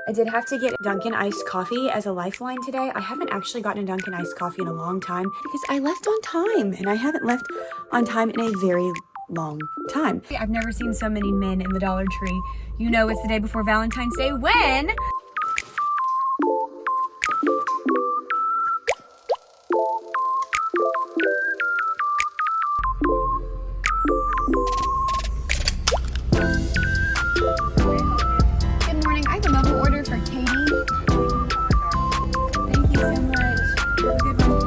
I did have to get Dunkin' iced coffee as a lifeline today. I haven't actually gotten a Dunkin' iced coffee in a long time because I left on time, and I haven't left on time in a very long time. I've never seen so many men in the Dollar Tree. You know it's the day before Valentine's Day when... Good morning. I have a mobile order for Katie. Thank you so much. Have a good one.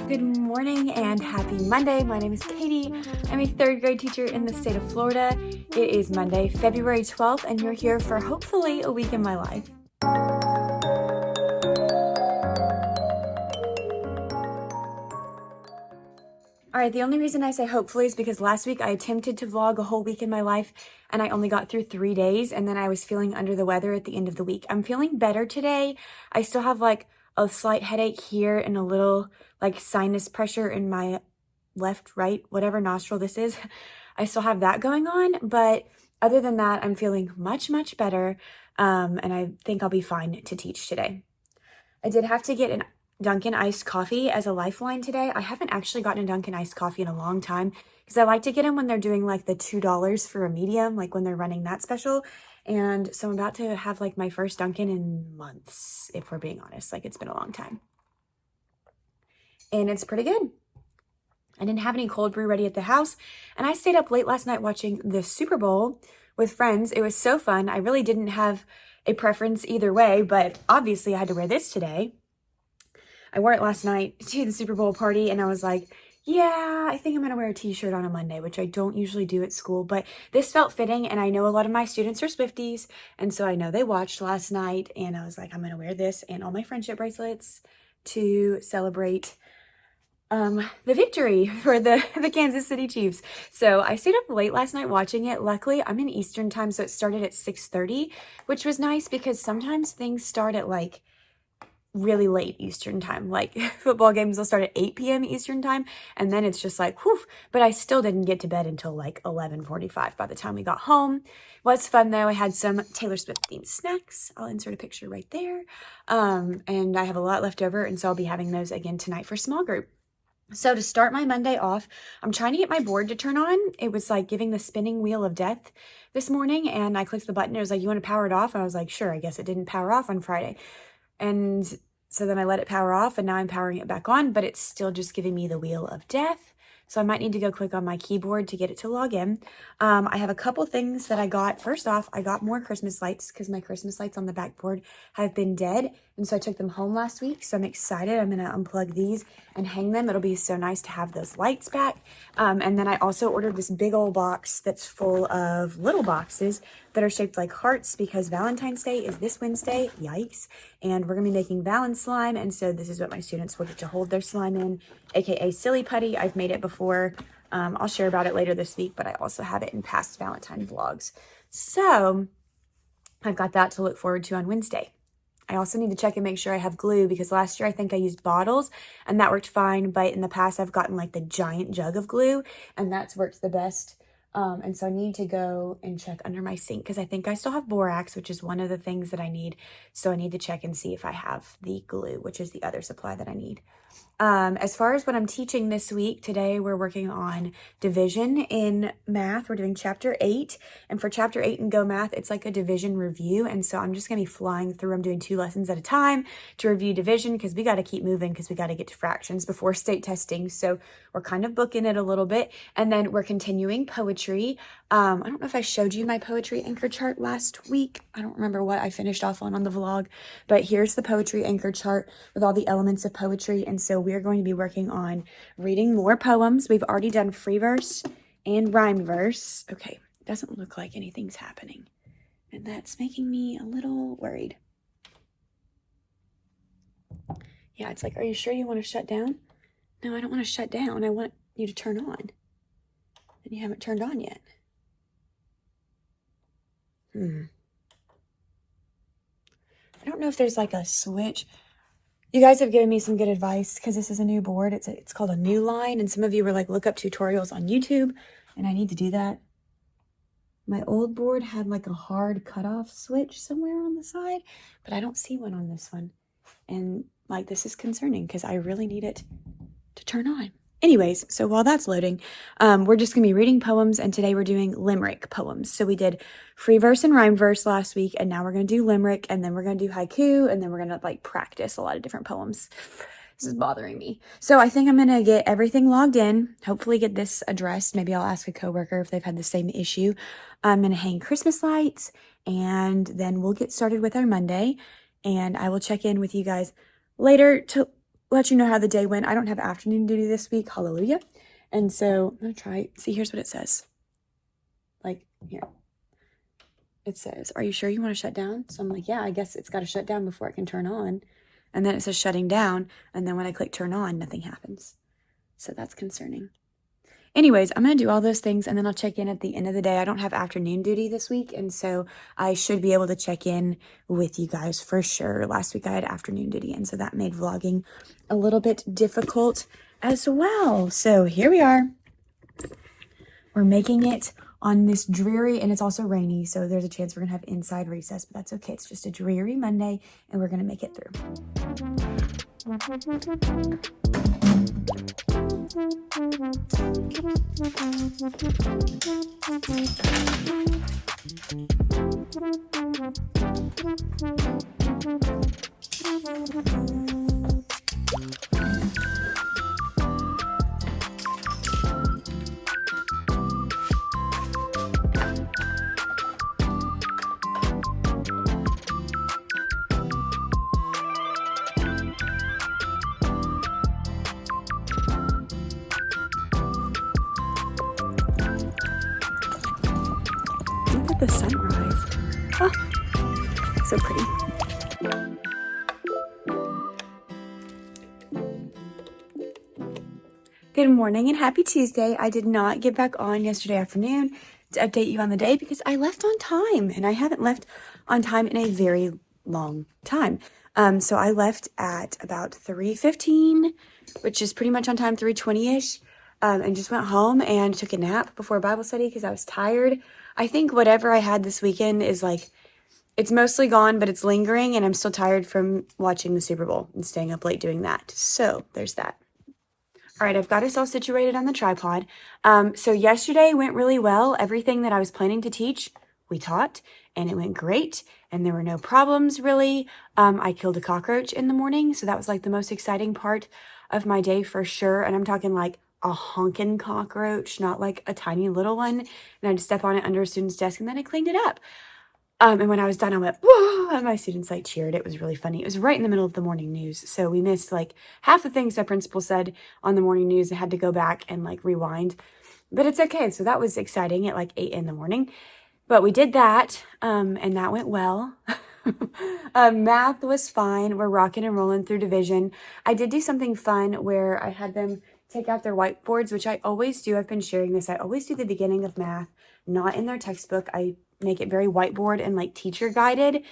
Good morning and happy Monday. My name is Katie. I'm a third grade teacher in the state of Florida. It is Monday, February 12th, and you're here for hopefully a week in my life. All right, the only reason I say hopefully is because last week I attempted to vlog a whole week in my life and I only got through 3 days, and then I was feeling under the weather at the end of the week. I'm feeling better today. I still have like a slight headache here and a little like sinus pressure in my left, right, whatever nostril this is. I still have that going on, but other than that, I'm feeling much, much better, and I think I'll be fine to teach today. I did have to get an Dunkin' iced coffee as a lifeline today. I haven't actually gotten a Dunkin' iced coffee in a long time because I like to get them when they're doing like the $2 for a medium, like when they're running that special. And so I'm about to have like my first Dunkin' in months, if we're being honest. Like it's been a long time. And it's pretty good. I didn't have any cold brew ready at the house, and I stayed up late last night watching the Super Bowl with friends. It was so fun. I really didn't have a preference either way, but obviously I had to wear this today. I wore it last night to the Super Bowl party, and I was like, yeah, I think I'm going to wear a t-shirt on a Monday, which I don't usually do at school, but this felt fitting, and I know a lot of my students are Swifties, and so I know they watched last night, and I was like, I'm going to wear this and all my friendship bracelets to celebrate the victory for the Kansas City Chiefs. So I stayed up late last night watching it. Luckily, I'm in Eastern time, so it started at 6:30, which was nice because sometimes things start at like really late Eastern time. Like football games will start at 8 p.m. Eastern time, and then it's just like, whew. But I still didn't get to bed until like 11:45 by the time we got home. Was fun though. I had some Taylor Swift themed snacks. I'll insert a picture right there. And I have a lot left over, and so I'll be having those again tonight for small group. So to start my Monday off, I'm trying to get my board to turn on. It was like giving the spinning wheel of death this morning, and I clicked the button. It was like, you want to power it off? And I was like, sure, I guess it didn't power off on Friday. And so then I let it power off, and now I'm powering it back on, but it's still just giving me the wheel of death. So I might need to go click on my keyboard to get it to log in. I have a couple things that I got. First off, I got more Christmas lights because my Christmas lights on the backboard have been dead. And so I took them home last week. So I'm excited. I'm going to unplug these and hang them. It'll be so nice to have those lights back. And then I also ordered this big old box that's full of little boxes that are shaped like hearts because Valentine's Day is this Wednesday. Yikes. And we're going to be making Valen slime. And so this is what my students will get to hold their slime in, aka Silly Putty. I've made it before. I'll share about it later this week, but I also have it in past Valentine vlogs. So I've got that to look forward to on Wednesday. I also need to check and make sure I have glue because last year I think I used bottles and that worked fine. But in the past I've gotten like the giant jug of glue and that's worked the best. And so I need to go and check under my sink because I think I still have borax, which is one of the things that I need. So I need to check and see if I have the glue, which is the other supply that I need. As far as what I'm teaching this week, today we're working on division in math. We're doing chapter 8. And for chapter 8 in Go Math, it's like a division review. And so I'm just going to be flying through. I'm doing 2 lessons at a time to review division because we got to keep moving because we got to get to fractions before state testing. So we're kind of booking it a little bit. And then we're continuing poetry. I don't know if I showed you my poetry anchor chart last week. I don't remember what I finished off on the vlog, but here's the poetry anchor chart with all the elements of poetry. And so we're going to be working on reading more poems. We've already done free verse and rhyme verse. Okay, doesn't look like anything's happening. And that's making me a little worried. Yeah, it's like, are you sure you want to shut down? No, I don't want to shut down. I want you to turn on. And you haven't turned on yet. I don't know if there's like a switch. You guys have given me some good advice because this is a new board. It's called a new line, and some of you were like, look up tutorials on YouTube, and I need to do that. My old board had like a hard cutoff switch somewhere on the side, but I don't see one on this one. And like, this is concerning because I really need it to turn on. Anyways, so while that's loading, we're just going to be reading poems, and today we're doing limerick poems. So we did free verse and rhyme verse last week, and now we're going to do limerick, and then we're going to do haiku, and then we're going to like practice a lot of different poems. This is bothering me. So I think I'm going to get everything logged in, hopefully get this addressed. Maybe I'll ask a coworker if they've had the same issue. I'm going to hang Christmas lights, and then we'll get started with our Monday, and I will check in with you guys later to let you know how the day went. I don't have afternoon duty this week. Hallelujah. And so I'm going to try. See, here's what it says. Like, here. It says, are you sure you want to shut down? So I'm like, yeah, I guess it's got to shut down before it can turn on. And then it says shutting down. And then when I click turn on, nothing happens. So that's concerning. Anyways, I'm going to do all those things, and then I'll check in at the end of the day. I don't have afternoon duty this week, and so I should be able to check in with you guys for sure. Last week I had afternoon duty, and so that made vlogging a little bit difficult as well. So here we are. We're making it on this dreary, and it's also rainy, so there's a chance we're going to have inside recess, but that's okay. It's just a dreary Monday, and we're going to make it through. Look at the sunrise. Oh, so pretty. Good morning and happy Tuesday. I did not get back on yesterday afternoon to update you on the day because I left on time, and I haven't left on time in a very long time. So I left at about 3:15, which is pretty much on time, 3:20-ish, and just went home and took a nap before Bible study because I was tired. I think whatever I had this weekend is like, it's mostly gone, but it's lingering, and I'm still tired from watching the Super Bowl and staying up late doing that. So there's that. All right, I've got us all situated on the tripod. So yesterday went really well. Everything that I was planning to teach, we taught, and it went great, and there were no problems really. I killed a cockroach in the morning, so that was like the most exciting part of my day for sure. And I'm talking like a honking cockroach, not like a tiny little one. And I had to step on it under a student's desk, and then I cleaned it up. And when I was done, I went, whoa, and my students like cheered. It was really funny. It was right in the middle of the morning news. So we missed like half the things that principal said on the morning news. I had to go back and like rewind, but it's okay. So that was exciting at like 8 in the morning, but we did that. And that went well. Math was fine. We're rocking and rolling through division. I did do something fun where I had them take out their whiteboards, which I always do. I've been sharing this. I always do the beginning of math, not in their textbook. I make it very whiteboard and like teacher guided,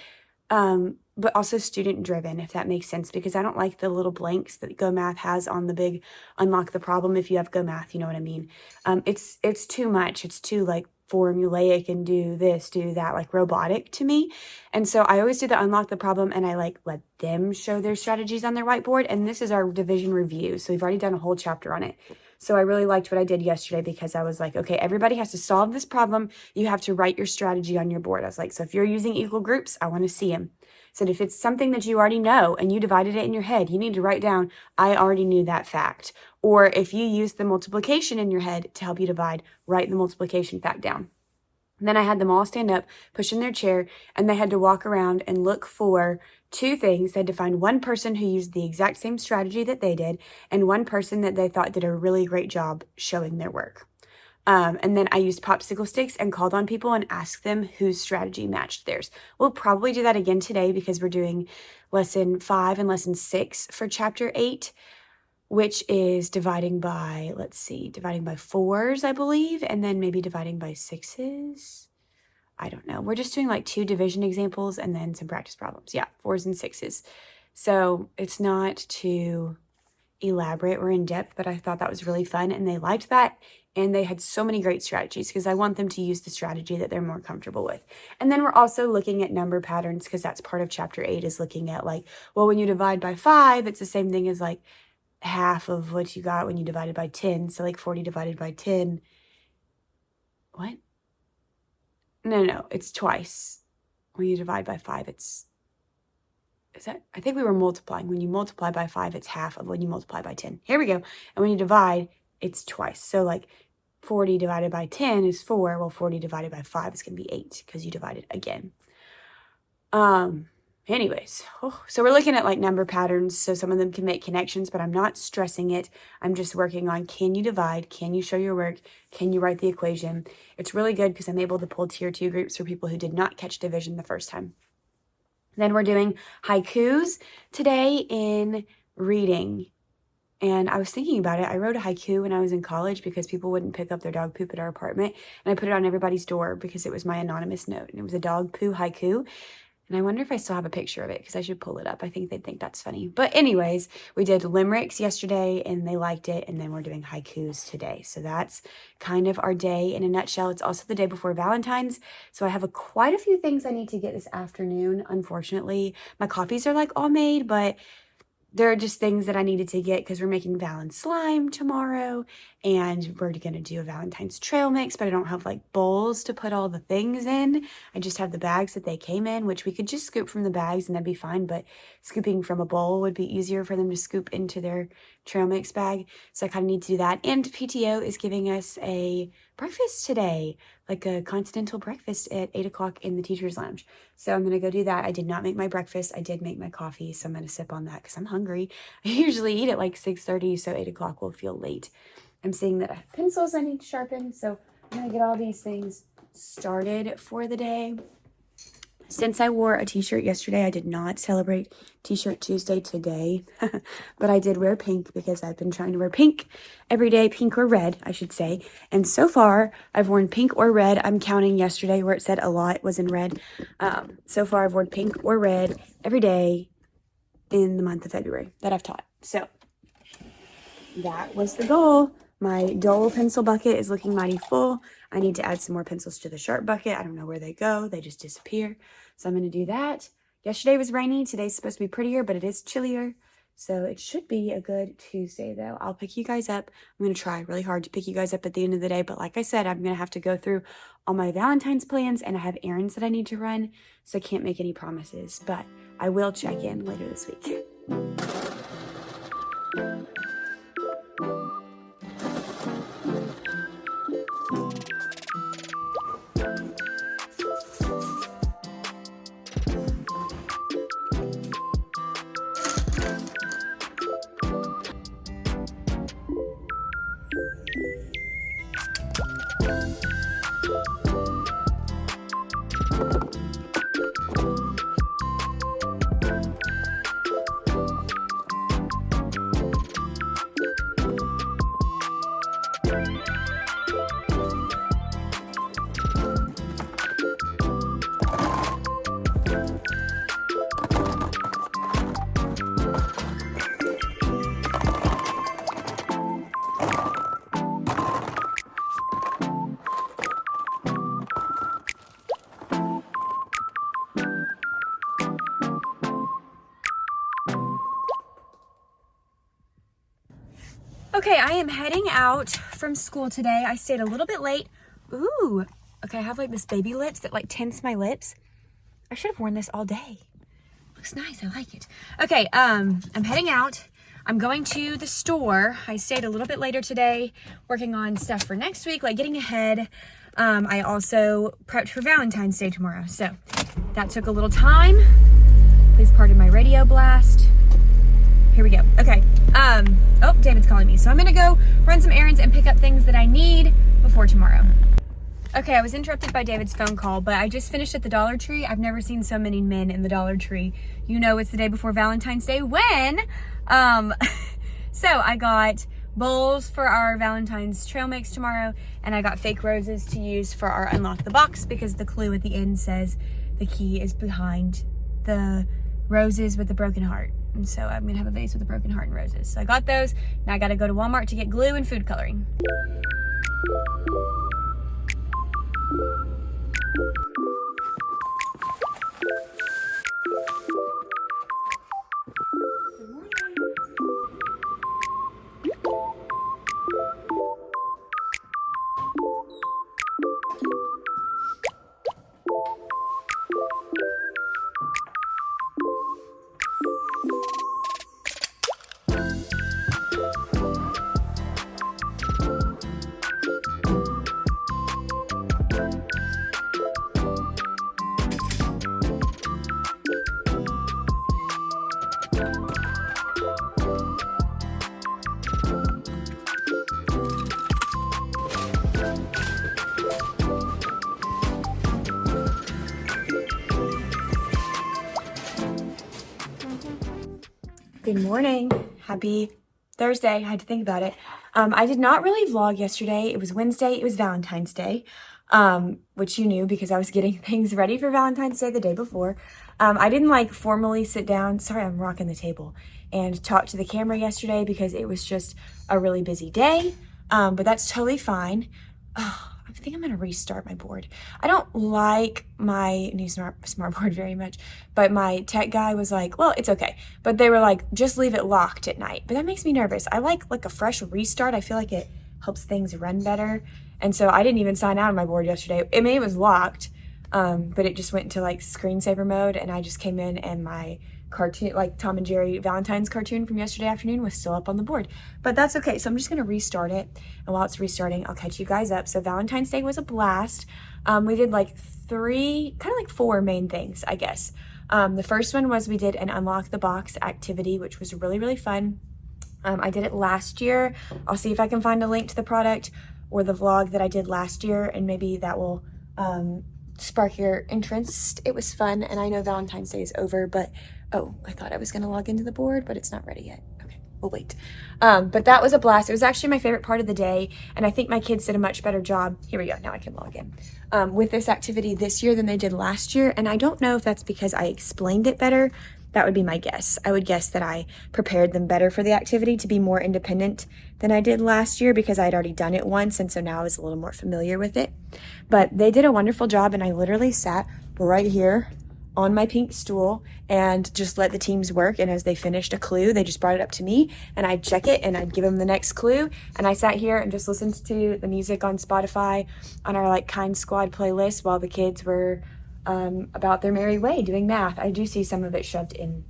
but also student driven, if that makes sense, because I don't like the little blanks that Go Math has on the big unlock the problem. If you have Go Math, you know what I mean? It's too much. It's too like formulaic and do this, do that, like robotic to me. And so I always do the unlock the problem, and I like let them show their strategies on their whiteboard. And this is our division review. So we've already done a whole chapter on it. So I really liked what I did yesterday because I was like, okay, everybody has to solve this problem. You have to write your strategy on your board. I was like, so if you're using equal groups, I want to see them. So if it's something that you already know and you divided it in your head, you need to write down, I already knew that fact. Or if you use the multiplication in your head to help you divide, write the multiplication fact down. And then I had them all stand up, push in their chair, and they had to walk around and look for two things. They had to find one person who used the exact same strategy that they did, and one person that they thought did a really great job showing their work. And then I used popsicle sticks and called on people and asked them whose strategy matched theirs. We'll probably do that again today because we're doing lesson 5 and lesson 6 for chapter 8, which is dividing by, dividing by 4s, I believe, and then maybe dividing by 6s. I don't know. We're just doing like 2 division examples and then some practice problems. Yeah, 4s and 6s. So it's not too elaborate or in depth, but I thought that was really fun and they liked that. And they had so many great strategies because I want them to use the strategy that they're more comfortable with. And then we're also looking at number patterns because that's part of chapter 8 is looking at like, well, when you divide by 5, it's the same thing as like half of what you got when you divided by 10. So like 40 divided by 10. What? No, it's twice. When you divide by 5, I think we were multiplying. When you multiply by 5, it's half of when you multiply by 10. Here we go. And when you divide, it's twice. So like 40 divided by 10 is 4. Well, 40 divided by 5 is going to be 8 because you divide it again. Anyways, so we're looking at like number patterns. So some of them can make connections, but I'm not stressing it. I'm just working on, can you divide? Can you show your work? Can you write the equation? It's really good because I'm able to pull tier 2 groups for people who did not catch division the first time. Then we're doing haikus today in reading. And I was thinking about it. I wrote a haiku when I was in college because people wouldn't pick up their dog poop at our apartment. And I put it on everybody's door because it was my anonymous note. And it was a dog poo haiku. And I wonder if I still have a picture of it because I should pull it up. I think they'd think that's funny. But anyways, we did limericks yesterday and they liked it. And then we're doing haikus today. So that's kind of our day in a nutshell. It's also the day before Valentine's. So I have quite a few things I need to get this afternoon. Unfortunately, my copies are like all made, but there are just things that I needed to get because we're making Valen slime tomorrow and we're going to do a Valentine's trail mix, but I don't have like bowls to put all the things in. I just have the bags that they came in, which we could just scoop from the bags and that'd be fine, but scooping from a bowl would be easier for them to scoop into their trail mix bag. So I kind of need to do that. And PTO is giving us a breakfast today, like a continental breakfast at 8 o'clock in the teacher's lounge. So I'm going to go do that. I did not make my breakfast. I did make my coffee. So I'm going to sip on that because I'm hungry. I usually eat at like 6:30. So 8 o'clock will feel late. I'm seeing that I have pencils I need to sharpen. So I'm going to get all these things started for the day. Since I wore a t-shirt yesterday, I did not celebrate T-shirt Tuesday today, but I did wear pink because I've been trying to wear pink every day, pink or red, I should say. And so far, I've worn pink or red. I'm counting yesterday where it said a lot was in red. So far, I've worn pink or red every day in the month of February that I've taught. So that was the goal. My dull pencil bucket is looking mighty full. I need to add some more pencils to the sharp bucket. I don't know where they go. They just disappear. So I'm going to do that. Yesterday was rainy. Today's supposed to be prettier, but it is chillier. So it should be a good Tuesday, though. I'll pick you guys up. I'm going to try really hard to pick you guys up at the end of the day. But like I said, I'm going to have to go through all my Valentine's plans, and I have errands that I need to run. So I can't make any promises. But I will check in later this week. Okay, I am heading out from school today. I stayed a little bit late. Ooh, okay, I have like this baby lips that like tints my lips. I should have worn this all day. Looks nice, I like it. Okay, I'm heading out. I'm going to the store. I stayed a little bit later today working on stuff for next week, like getting ahead. I also prepped for Valentine's Day tomorrow, so that took a little time. Please pardon my radio blast. Here we go. Okay. Oh, David's calling me. So I'm going to go run some errands and pick up things that I need before tomorrow. Okay, I was interrupted by David's phone call, but I just finished at the Dollar Tree. I've never seen so many men in the Dollar Tree. You know it's the day before Valentine's Day when, so I got bowls for our Valentine's trail mix tomorrow, and I got fake roses to use for our unlock the box because the clue at the end says the key is behind the roses with the broken heart. And so I'm gonna have a vase with a broken heart and roses. So I got those. Now I gotta go to Walmart to get glue and food coloring. Good morning. Happy Thursday. I had to think about it. I did not really vlog yesterday. It was Wednesday. It was Valentine's Day, which you knew because I was getting things ready for Valentine's Day the day before. I didn't like formally sit down. Sorry, I'm rocking the table and talk to the camera yesterday because it was just a really busy day. But that's totally fine. I think I'm gonna restart my board. I don't like my new smart board very much, but my tech guy was like, well, it's okay. But they were like, just leave it locked at night. But that makes me nervous. I like a fresh restart. I feel like it helps things run better. And so I didn't even sign out on my board yesterday. I mean, it was locked, but it just went into like screensaver mode, and I just came in and my cartoon, like Tom and Jerry Valentine's cartoon from yesterday afternoon, was still up on the board. But that's okay. So I'm just going to restart it. And while it's restarting, I'll catch you guys up. So Valentine's Day was a blast. We did like four main things, I guess. The first one was we did an unlock the box activity, which was really, really fun. I did it last year. I'll see if I can find a link to the product or the vlog that I did last year, and maybe that will spark your interest. It was fun, and I know Valentine's Day is over, but oh, I thought I was gonna log into the board, but it's not ready yet. Okay, we'll wait. But that was a blast. It was actually my favorite part of the day, and I think my kids did a much better job. Here we go, now I can log in. With this activity this year than they did last year, and I don't know if that's because I explained it better. That would be my guess. I would guess that I prepared them better for the activity to be more independent than I did last year because I'd already done it once, and so now I was a little more familiar with it. But they did a wonderful job, and I literally sat right here on my pink stool and just let the teams work. And as they finished a clue, they just brought it up to me and I'd check it and I'd give them the next clue. And I sat here and just listened to the music on Spotify on our like Kind Squad playlist while the kids were about their merry way doing math. I do see some of it shoved in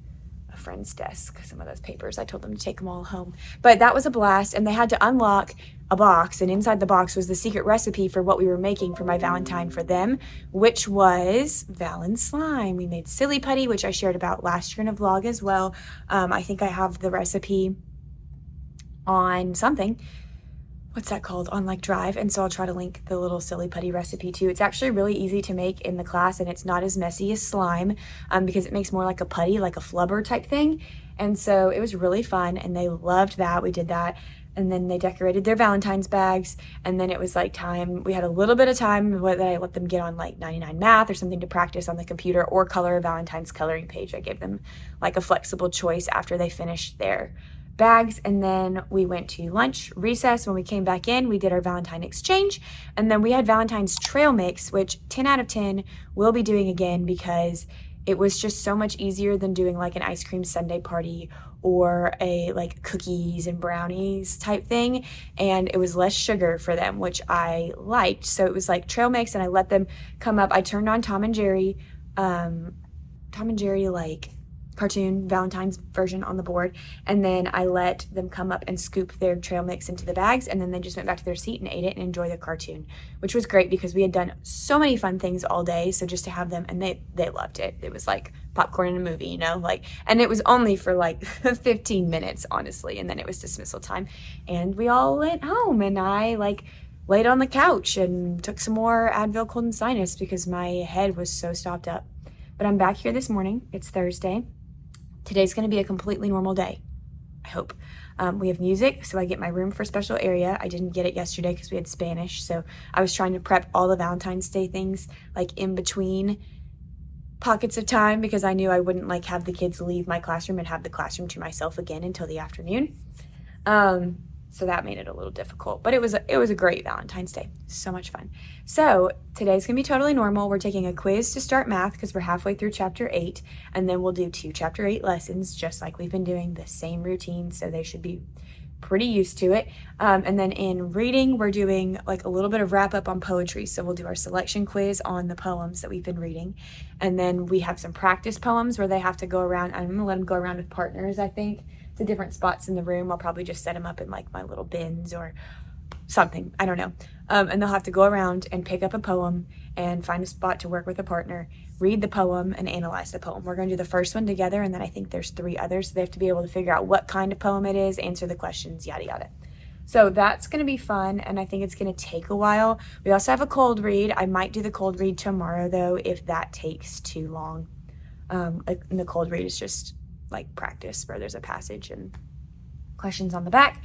a friend's desk, some of those papers. I told them to take them all home. But that was a blast, and they had to unlock a box, and inside the box was the secret recipe for what we were making for my Valentine for them, which was Valen slime. We made silly putty, which I shared about last year in a vlog as well. I think I have the recipe on something. What's that called? On like Drive. And so I'll try to link the little silly putty recipe too. It's actually really easy to make in the class, and it's not as messy as slime because it makes more like a putty, like a flubber type thing. And so it was really fun, and they loved that. We did that. And then they decorated their Valentine's bags. And then it was like time. We had a little bit of time that I let them get on like 99 math or something to practice on the computer, or color a Valentine's coloring page. I gave them like a flexible choice after they finished their bags. And then we went to lunch, recess. When we came back in, we did our Valentine exchange, and then we had Valentine's trail mix, which 10 out of 10 we'll be doing again because it was just so much easier than doing like an ice cream sundae party or a like cookies and brownies type thing, and it was less sugar for them, which I liked. So it was like trail mix, and I let them come up. I turned on Tom and Jerry like cartoon Valentine's version on the board, and then I let them come up and scoop their trail mix into the bags, and then they just went back to their seat and ate it and enjoyed the cartoon, which was great because we had done so many fun things all day. So just to have them, and they loved it. It was like popcorn in a movie, you know, like, and it was only for like 15 minutes honestly, and then it was dismissal time, and we all went home, and I like laid on the couch and took some more Advil cold and sinus because my head was so stopped up. But I'm back here this morning. It's Thursday. Today's going to be a completely normal day, I hope. We have music, so I get my room for special area. I didn't get it yesterday because we had Spanish, so I was trying to prep all the Valentine's Day things like in between pockets of time because I knew I wouldn't like have the kids leave my classroom and have the classroom to myself again until the afternoon. So that made it a little difficult, but it was a great Valentine's Day. So much fun. So today's gonna be totally normal. We're taking a quiz to start math because we're halfway through chapter 8, and then we'll do 2 chapter 8 lessons just like we've been doing, the same routine, so they should be pretty used to it. And then in reading, we're doing like a little bit of wrap up on poetry. So we'll do our selection quiz on the poems that we've been reading. And then we have some practice poems where they have to go around. I'm gonna let them go around with partners, I think, to different spots in the room. I'll probably just set them up in like my little bins or something, I don't know. And they'll have to go around and pick up a poem and find a spot to work with a partner, read the poem, and analyze the poem. We're going to do the first one together, and then I think there's 3 others. So they have to be able to figure out what kind of poem it is, answer the questions, yada, yada. So that's going to be fun, and I think it's going to take a while. We also have a cold read. I might do the cold read tomorrow, though, if that takes too long. And the cold read is just like practice where there's a passage and questions on the back.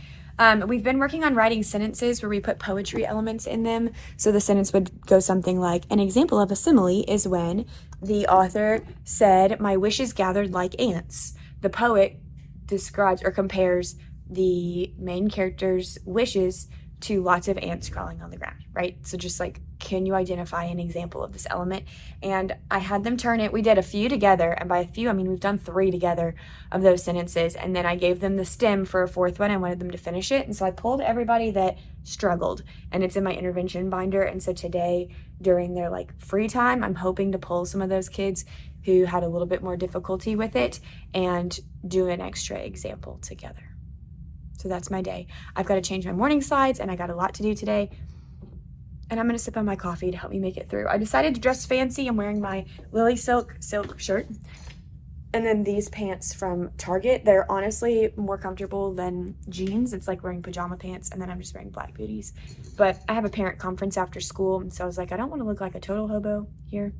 We've been working on writing sentences where we put poetry elements in them. So the sentence would go something like, an example of a simile is when the author said, my wishes gathered like ants. The poet describes or compares the main character's wishes to lots of ants crawling on the ground, right? So just like, can you identify an example of this element? And I had them turn it. We did a few together, and by a few, I mean we've done 3 together of those sentences, and then I gave them the stem for a 4th one. I wanted them to finish it, and so I pulled everybody that struggled, and it's in my intervention binder. And so today, during their like free time, I'm hoping to pull some of those kids who had a little bit more difficulty with it and do an extra example together. So that's my day. I've got to change my morning slides, and I got a lot to do today. And I'm going to sip on my coffee to help me make it through. I decided to dress fancy. I'm wearing my Lily silk shirt. And then these pants from Target. They're honestly more comfortable than jeans. It's like wearing pajama pants. And then I'm just wearing black booties. But I have a parent conference after school. And so I was like, I don't want to look like a total hobo here.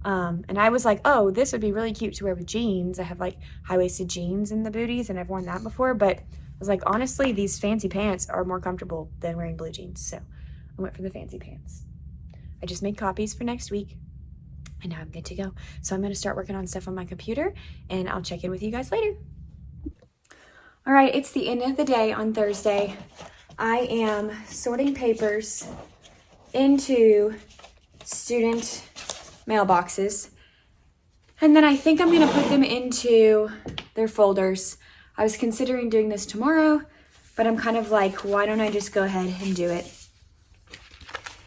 And I was like, oh, this would be really cute to wear with jeans. I have like high-waisted jeans in the booties, and I've worn that before. But I was like, honestly, these fancy pants are more comfortable than wearing blue jeans. So I went for the fancy pants. I just made copies for next week, and now I'm good to go. So I'm going to start working on stuff on my computer, and I'll check in with you guys later. All right, it's the end of the day on Thursday. I am sorting papers into student mailboxes, and then I think I'm going to put them into their folders. I was considering doing this tomorrow, but I'm kind of like, why don't I just go ahead and do it?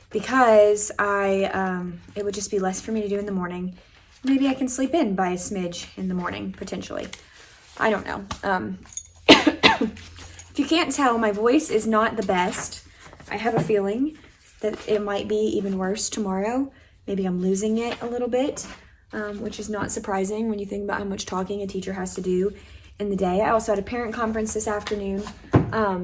Because it would just be less for me to do in the morning. Maybe I can sleep in by a smidge in the morning, potentially. I don't know. If you can't tell, my voice is not the best. I have a feeling that it might be even worse tomorrow. Maybe I'm losing it a little bit, which is not surprising when you think about how much talking a teacher has to do in the day. I also had a parent conference this afternoon,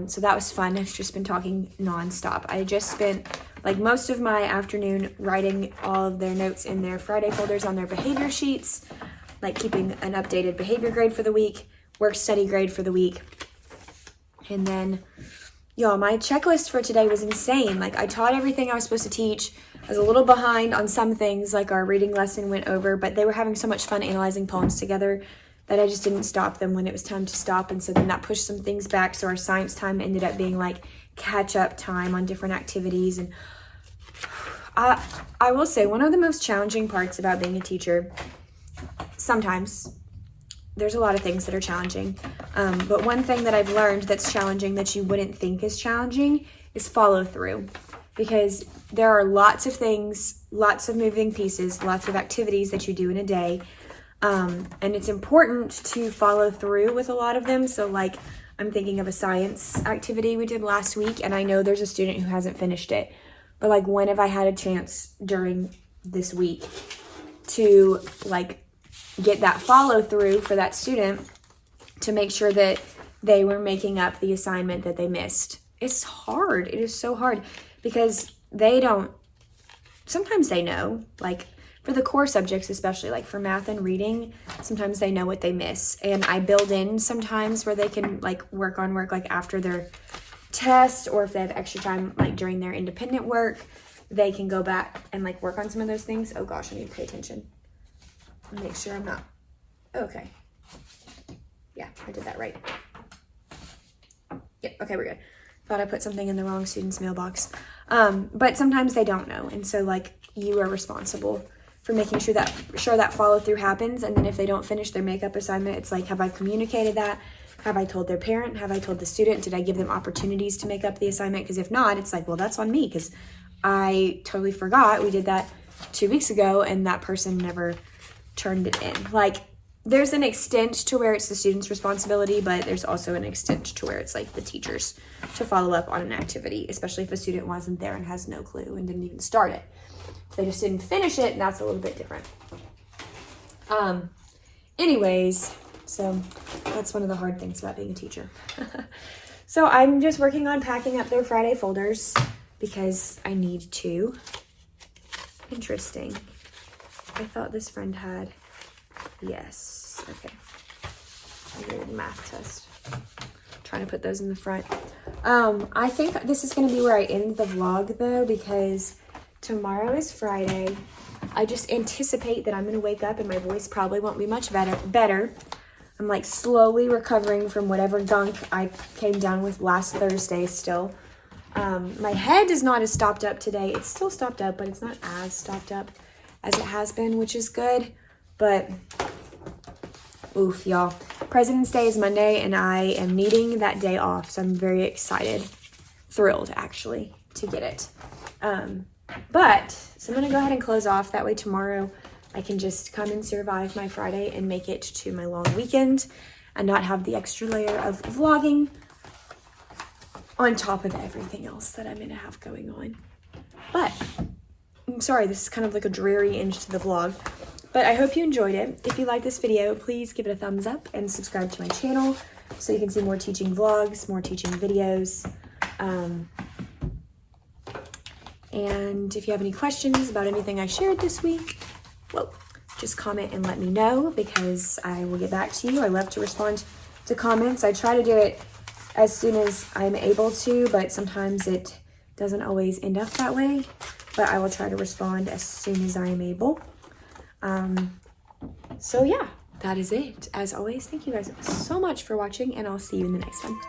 so that was fun. I've just been talking nonstop. I just spent like most of my afternoon writing all of their notes in their Friday folders on their behavior sheets, like keeping an updated behavior grade for the week, work study grade for the week. And then, y'all, my checklist for today was insane. Like, I taught everything I was supposed to teach. I was a little behind on some things, like our reading lesson went over, but they were having so much fun analyzing poems together that I just didn't stop them when it was time to stop. And so then that pushed some things back. So our science time ended up being like catch-up time on different activities. And I will say, one of the most challenging parts about being a teacher, sometimes there's a lot of things that are challenging, but one thing that I've learned that's challenging that you wouldn't think is challenging is follow through, because there are lots of things, lots of moving pieces, lots of activities that you do in a day, and it's important to follow through with a lot of them. So like, I'm thinking of a science activity we did last week, and I know there's a student who hasn't finished it, but like, when have I had a chance during this week to like get that follow through for that student to make sure that they were making up the assignment that they missed? It's hard. It is so hard because sometimes they know, like for the core subjects, especially like for math and reading, sometimes they know what they miss. And I build in sometimes where they can like work like after their test, or if they have extra time like during their independent work, they can go back and like work on some of those things. Oh gosh, I need to pay attention. Make sure I'm not. Okay. Yeah, I did that right. Yep, okay, we're good. Thought I put something in the wrong student's mailbox. But sometimes they don't know. And so like you are responsible for making sure that follow through happens. And then if they don't finish their makeup assignment, it's like, have I communicated that? Have I told their parent? Have I told the student? Did I give them opportunities to make up the assignment? Because if not, it's like, well, that's on me because I totally forgot. We did that 2 weeks ago and that person never turned it in. Like, there's an extent to where it's the student's responsibility, but there's also an extent to where it's like the teacher's to follow up on an activity, especially if a student wasn't there and has no clue and didn't even start it. If they just didn't finish it, that's a little bit different. Anyways, so that's one of the hard things about being a teacher. So I'm just working on packing up their Friday folders because I need to. Interesting. I thought this friend had, yes, okay. I did a math test. Trying to put those in the front. I think this is going to be where I end the vlog though, because tomorrow is Friday. I just anticipate that I'm going to wake up and my voice probably won't be much better. I'm like slowly recovering from whatever gunk I came down with last Thursday still. My head is not as stopped up today. It's still stopped up, but it's not as stopped up as it has been, which is good. But oof, y'all. President's Day is Monday and I am needing that day off. So I'm very excited, thrilled actually to get it. So I'm going to go ahead and close off. That way tomorrow I can just come and survive my Friday and make it to my long weekend and not have the extra layer of vlogging on top of everything else that I'm going to have going on. But I'm sorry, this is kind of like a dreary end to the vlog, but I hope you enjoyed it. If you like this video, please give it a thumbs up and subscribe to my channel so you can see more teaching vlogs, more teaching videos. And if you have any questions about anything I shared this week, well, just comment and let me know because I will get back to you. I love to respond to comments. I try to do it as soon as I'm able to, but sometimes it doesn't always end up that way. But I will try to respond as soon as I am able. So yeah, that is it. As always, thank you guys so much for watching and I'll see you in the next one.